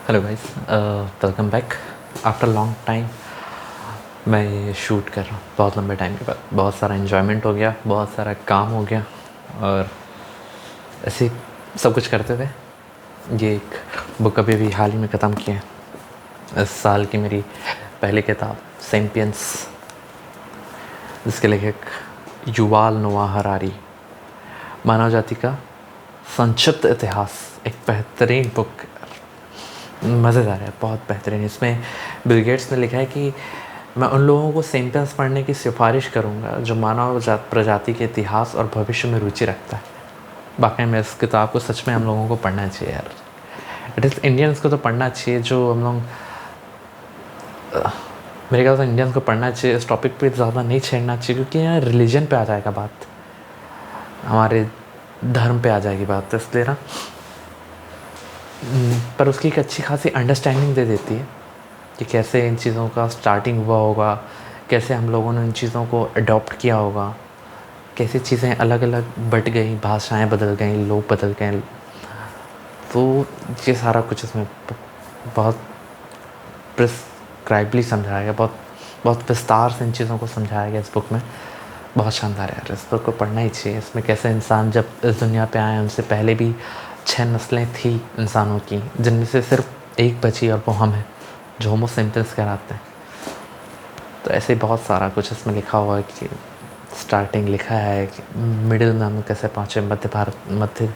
Hello guys, welcome back after long time. मैं ये shoot कर रहा हूँ बहुत लंबे टाइम के बाद। बहुत सारा इन्जॉयमेंट हो गया, बहुत सारा काम हो गया और ऐसे ही सब कुछ करते थे। ये एक बुक अभी हाल ही में ख़त्म की है। इस साल की मेरी पहली किताब सेम्पियंस, जिसके लेखक युवाल नोआ हरारी। मानव जाति का संक्षिप्त इतिहास, एक बेहतरीन बुक, मज़ेदार है, बहुत बेहतरीन। इसमें बिल गेट्स ने लिखा है कि मैं उन लोगों को सेम्पियंस पढ़ने की सिफारिश करूंगा जो मानव प्रजाति के इतिहास और भविष्य में रुचि रखता है। वाकई में इस किताब को सच में हम लोगों को पढ़ना चाहिए यार। इट इज़ इंडियंस को तो पढ़ना चाहिए, जो हम लोग मेरे ख्याल से इंडियंस को पढ़ना चाहिए। इस टॉपिक पे ज़्यादा नहीं छेड़ना चाहिए, क्योंकि यहाँ रिलीजन पे आ जाएगा बात, हमारे धर्म पे आ जाएगी बात, इसलिए ना। पर उसकी एक अच्छी खासी अंडरस्टैंडिंग दे देती है कि कैसे इन चीज़ों का स्टार्टिंग हुआ होगा, कैसे हम लोगों ने इन चीज़ों को अडॉप्ट किया होगा, कैसे चीज़ें अलग अलग बट गई, भाषाएं बदल गई, लोग बदल गए। तो ये सारा कुछ इसमें बहुत प्रिस्क्राइबली समझाया गया, बहुत बहुत विस्तार से इन चीज़ों को समझाया गया इस बुक में। बहुत शानदार है यार, इस बुक को पढ़ना ही चाहिए। इसमें कैसे इंसान जब इस दुनिया पे आए, उनसे पहले भी 6 नस्लें थी इंसानों की, जिनमें से सिर्फ एक बची और वो हम हैं, जो होमो सेपियंस कहलाते हैं। तो ऐसे ही बहुत सारा कुछ इसमें लिखा हुआ है कि स्टार्टिंग लिखा है कि मिडिल में हम कैसे पहुँचे, मध्य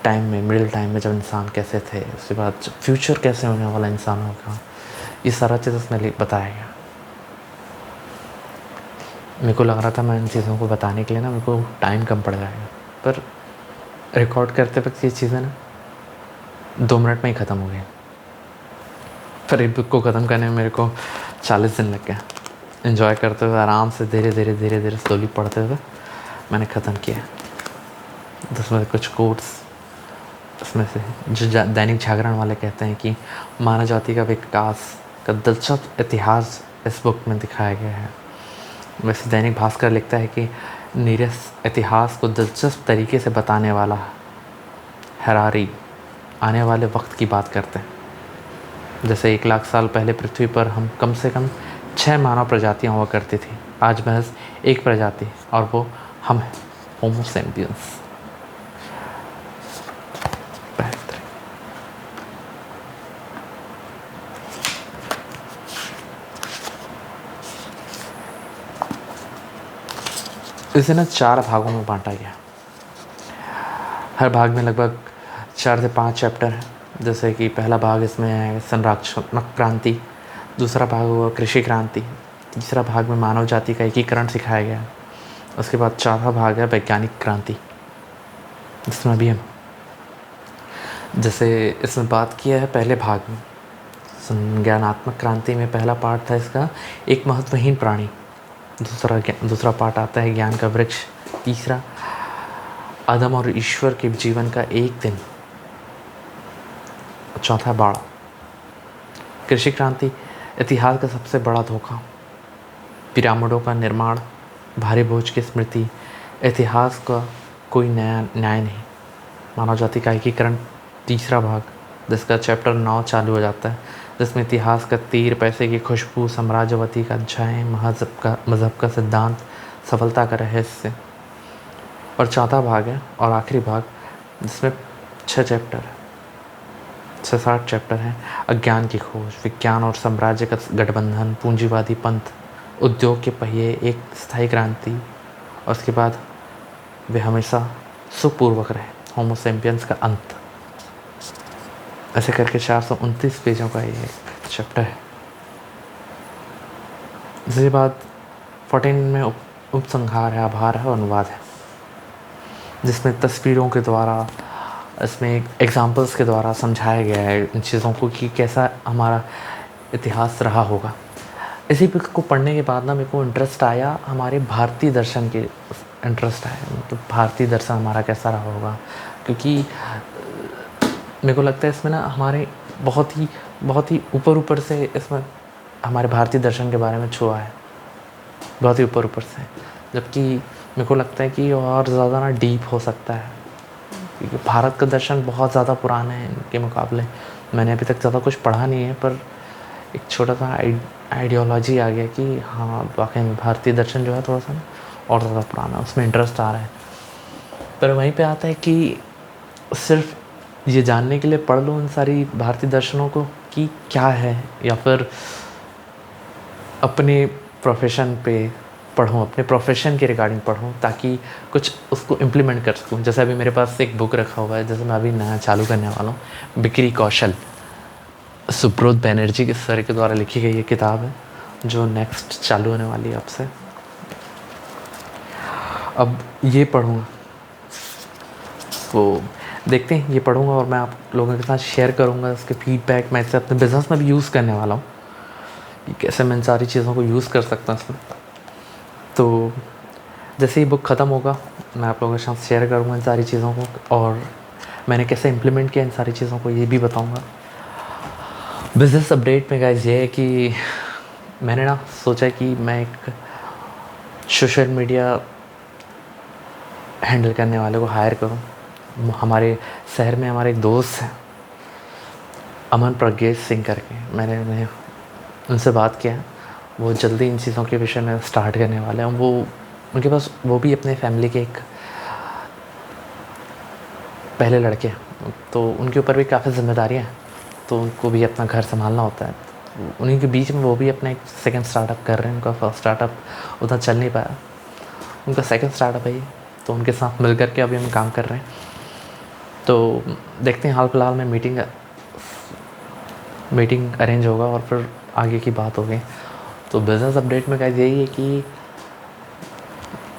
टाइम में, मिडिल टाइम में जब इंसान कैसे थे, उसके बाद फ्यूचर कैसे होने वाला इंसान होगा। ये सारा चीज़ उसमें बताया गया। मेरे को लग रहा था मैं इन चीज़ों को बताने के लिए ना मेरे को टाइम कम पड़ जाएगा, पर रिकॉर्ड करते वक्त ये चीज़ें ना 2 मिनट में ही ख़त्म हो गई। पर एक बुक को ख़त्म करने में मेरे को 40 दिन लग गया। इन्जॉय करते हुए, आराम से, धीरे धीरे स्लोली पढ़ते हुए मैंने ख़त्म किया। उसमें कुछ कोट्स उसमें से जो दैनिक जागरण वाले कहते हैं कि मानव जाति का विकास का दिलचस्प इतिहास इस बुक में दिखाया गया है। वैसे दैनिक भास्कर लिखता है कि नीरस इतिहास को दिलचस्प तरीके से बताने वाला हरारी आने वाले वक्त की बात करते हैं। जैसे 1 लाख साल पहले पृथ्वी पर हम कम से कम 6 मानव प्रजातियां हुआ करती थी। आज महज एक प्रजाति, और वो हम हैं, होमो सेपियंस। इसे ना 4 भागों में बांटा गया। हर भाग में लगभग 4 से 5 चैप्टर हैं। जैसे कि पहला भाग इसमें है संरक्षणात्मक क्रांति, दूसरा भाग हुआ कृषि क्रांति, तीसरा भाग में मानव जाति का एकीकरण सिखाया गया, उसके बाद चौथा भाग है वैज्ञानिक क्रांति, जिसमें अभी हम जैसे इसमें बात किया है पहले भाग में। संज्ञानात्मक क्रांति में पहला पार्ट था इसका एक महत्वहीन प्राणी, दूसरा पार्ट आता है ज्ञान का वृक्ष, तीसरा आदम और ईश्वर के जीवन का एक दिन, चौथा बाढ़। कृषि क्रांति इतिहास का सबसे बड़ा धोखा, पिरामिडों का निर्माण, भारी बोझ की स्मृति, इतिहास का कोई नया न्याय नहीं, मानव जाति का एकीकरण, तीसरा भाग, जिसका चैप्टर 9 चालू हो जाता है, जिसमें इतिहास का तीर, पैसे की खुशबू, साम्राज्यवादी का अध्याय, मज़हब का सिद्धांत, सफलता का रहस्य। और चौथा भाग है और आखिरी भाग, जिसमें 6 चैप्टर है, 6-7 चैप्टर हैं। अज्ञान की खोज, विज्ञान और साम्राज्य का गठबंधन, पूंजीवादी पंथ, उद्योग के पहिए, एक स्थायी क्रांति, और उसके बाद वे हमेशा सुखपूर्वक रहे, होमो सेपियंस का अंत। ऐसे करके 429 पेजों का ये चैप्टर है। इसके बाद 14 में उपसंहार है, आभार है, अनुवाद है, जिसमें तस्वीरों के द्वारा, इसमें एग्जाम्पल्स के द्वारा समझाया गया है इन चीज़ों को कि कैसा हमारा इतिहास रहा होगा। इसी बुक को पढ़ने के बाद ना मेरे को इंटरेस्ट आया, हमारे भारतीय दर्शन के इंटरेस्ट आया, मतलब भारतीय दर्शन हमारा कैसा रहा होगा। क्योंकि मेरे को लगता है इसमें ना हमारे बहुत ही ऊपर से इसमें हमारे भारतीय दर्शन के बारे में छुआ है, बहुत ही ऊपर से। जबकि मेरे को लगता है कि और ज़्यादा ना डीप हो सकता है, क्योंकि भारत का दर्शन बहुत ज़्यादा पुराना है इनके मुकाबले। मैंने अभी तक ज़्यादा कुछ पढ़ा नहीं है, पर एक छोटा सा आइडियोलॉजी आ गया कि हाँ वाकई में भारतीय दर्शन जो है थोड़ा सा और ज़्यादा पुराना, उसमें इंटरेस्ट आ रहा है। पर वहीं पे आता है कि सिर्फ ये जानने के लिए पढ़ लो उन सारी भारतीय दर्शनों को कि क्या है, या फिर अपने प्रोफेशन पे पढ़ूँ, अपने प्रोफेशन के रिगार्डिंग पढ़ूँ ताकि कुछ उसको इम्प्लीमेंट कर सकूँ। जैसे अभी मेरे पास एक बुक रखा हुआ है, जैसे मैं अभी नया चालू करने वाला हूँ, बिक्री कौशल, सुब्रोत बैनर्जी के सर के द्वारा लिखी गई ये किताब है जो नेक्स्ट चालू होने वाली है अब से। अब ये पढ़ूँगा तो देखते हैं, ये पढ़ूँगा और मैं आप लोगों के साथ शेयर करूँगा इसके फीडबैक। मैं इसे अपने बिज़नेस में भी यूज़ करने वाला हूँ कि कैसे मैं इन सारी चीज़ों को यूज़ कर सकता हूँ इसमें। तो जैसे ही बुक ख़त्म होगा मैं आप लोगों के साथ शेयर करूँगा इन सारी चीज़ों को, और मैंने कैसे इम्प्लीमेंट किया इन सारी चीज़ों को ये भी बताऊँगा। बिज़नेस अपडेट में गाइस ये है कि मैंने ना सोचा कि मैं एक सोशल मीडिया हैंडल करने वाले को हायर करूं। हमारे शहर में हमारे एक दोस्त हैं अमन प्रज्ञेश सिंह करके, मैंने उन्हें उनसे बात किया है, वो जल्दी इन चीज़ों के विषय में स्टार्ट करने वाले हैं। वो उनके पास वो भी अपने फैमिली के एक पहले लड़के हैं, तो उनके ऊपर भी काफ़ी जिम्मेदारियाँ हैं, तो उनको भी अपना घर संभालना होता है। उन्हीं के बीच में वो भी अपना एक सेकंड स्टार्टअप कर रहे हैं। उनका फर्स्ट स्टार्टअप उतना चल नहीं पाया, उनका सेकंड स्टार्टअप है ये, तो उनके साथ मिल कर के अभी हम काम कर रहे हैं। तो देखते हैं, हाल फिलहाल में मीटिंग अरेंज होगा और फिर आगे की बात होगी। तो बिज़नेस अपडेट में गाइस यही है कि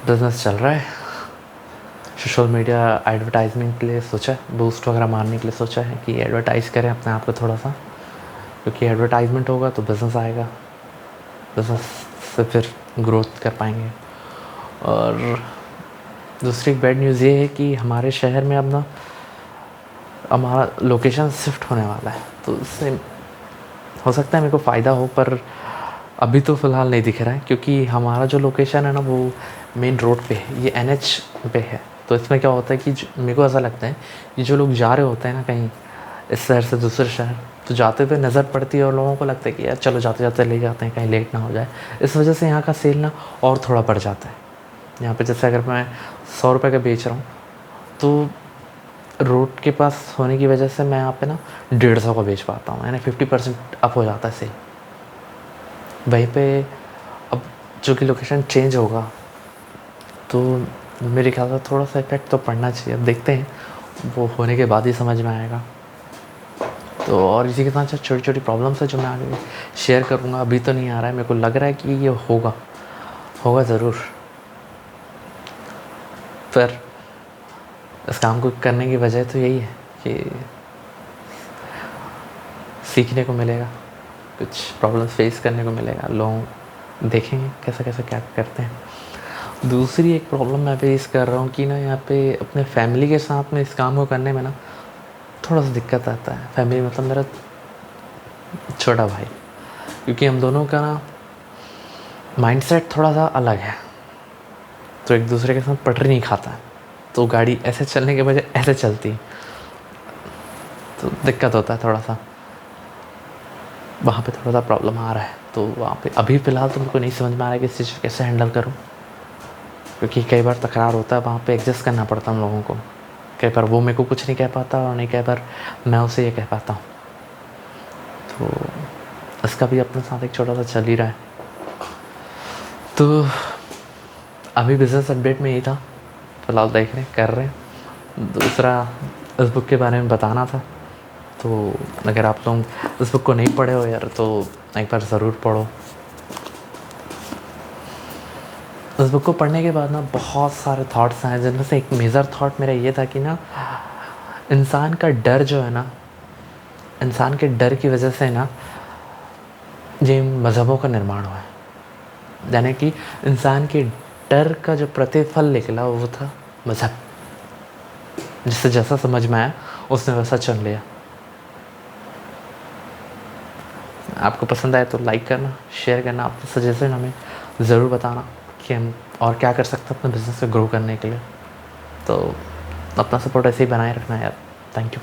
बिज़नेस चल रहा है, सोशल मीडिया एडवर्टाइजमेंट के लिए सोचा है, बूस्ट वगैरह मारने के लिए सोचा है कि एडवर्टाइज़ करें अपने आप को थोड़ा सा, क्योंकि एडवर्टाइजमेंट होगा तो बिज़नेस आएगा, बिज़नेस से फिर ग्रोथ कर पाएंगे। और दूसरी बैड न्यूज़ ये है कि हमारे शहर में अब ना हमारा लोकेशन शिफ्ट होने वाला है, तो इससे हो सकता है मेरे को फ़ायदा हो, पर अभी तो फ़िलहाल नहीं दिख रहा है, क्योंकि हमारा जो लोकेशन है ना वो मेन रोड पे है, ये NH पे है। तो इसमें क्या होता है कि मेरे को ऐसा लगता है कि जो लोग जा रहे होते हैं ना कहीं इस शहर से दूसरे शहर, तो जाते हुए नज़र पड़ती है और लोगों को लगता है कि यार चलो जाते जाते ले जाते हैं, कहीं लेट ना हो जाए। इस वजह से यहाँ का सेल ना और थोड़ा बढ़ जाता है। यहाँ पे जैसे अगर मैं 100 रुपये का बेच रहा हूँ तो रोड के पास होने की वजह से मैं यहाँ पे ना 150 का बेच पाता हूँ, यानी 50% अप हो जाता है सेल। वहीं पे अब जो कि लोकेशन चेंज होगा तो मेरे ख्याल से थोड़ा सा इफेक्ट तो पड़ना चाहिए। अब देखते हैं, वो होने के बाद ही समझ में आएगा। तो और इसी के साथ साथ छोटी छोटी प्रॉब्लम्स है जो मैं आगे शेयर करूँगा। अभी तो नहीं आ रहा है, मेरे को लग रहा है कि ये होगा ज़रूर। पर इस काम को करने की वजह तो यही है कि सीखने को मिलेगा, कुछ प्रॉब्लम्स फेस करने को मिलेगा, लोग देखेंगे कैसे कैसे क्या करते हैं। दूसरी एक प्रॉब्लम मैं फेस कर रहा हूँ कि ना यहाँ पे अपने फैमिली के साथ में इस काम को करने में ना थोड़ा सा दिक्कत आता है। फैमिली मतलब मेरा छोटा भाई, क्योंकि हम दोनों का ना माइंडसेट थोड़ा सा अलग है, तो एक दूसरे के साथ पटरी नहीं खाता है, तो गाड़ी ऐसे चलने के बजाय ऐसे चलती, तो दिक्कत होता है थोड़ा सा, वहाँ पे थोड़ा सा प्रॉब्लम आ रहा है। तो वहाँ पे अभी फ़िलहाल तो मेरे को नहीं समझ में आ रहा है कि इस चीज़ को कैसे हैंडल करूँ, क्योंकि कई बार तकरार होता है, वहाँ पे एडजस्ट करना पड़ता है हम लोगों को। कई बार वो मेरे को कुछ नहीं कह पाता और नहीं कई बार मैं उसे ये कह पाता हूँ, तो इसका भी अपने साथ एक छोटा सा चल ही रहा है। तो अभी बिज़नेस अपडेट में यही था, फ़िलहाल देख रहे हैं, कर रहे हैं। दूसरा इस बुक के बारे में बताना था, तो अगर आप लोग इस बुक को नहीं पढ़े हो यार तो एक बार ज़रूर पढ़ो। इस बुक को पढ़ने के बाद ना बहुत सारे थॉट्स आए, जिनमें से एक मेजर थॉट मेरा ये था कि ना इंसान का डर जो है ना, इंसान के डर की वजह से ना ये मज़हबों का निर्माण हुआ है। यानी कि इंसान के डर का जो प्रतिफल निकला वो था मज़हब, जिससे जैसा समझ में आया उसने वैसा चुन लिया। आपको पसंद आए तो लाइक करना, शेयर करना, अपने सजेशन हमें ज़रूर बताना कि हम और क्या कर सकते हैं अपने बिज़नेस को ग्रो करने के लिए। तो अपना सपोर्ट ऐसे ही बनाए रखना यार। Thank you.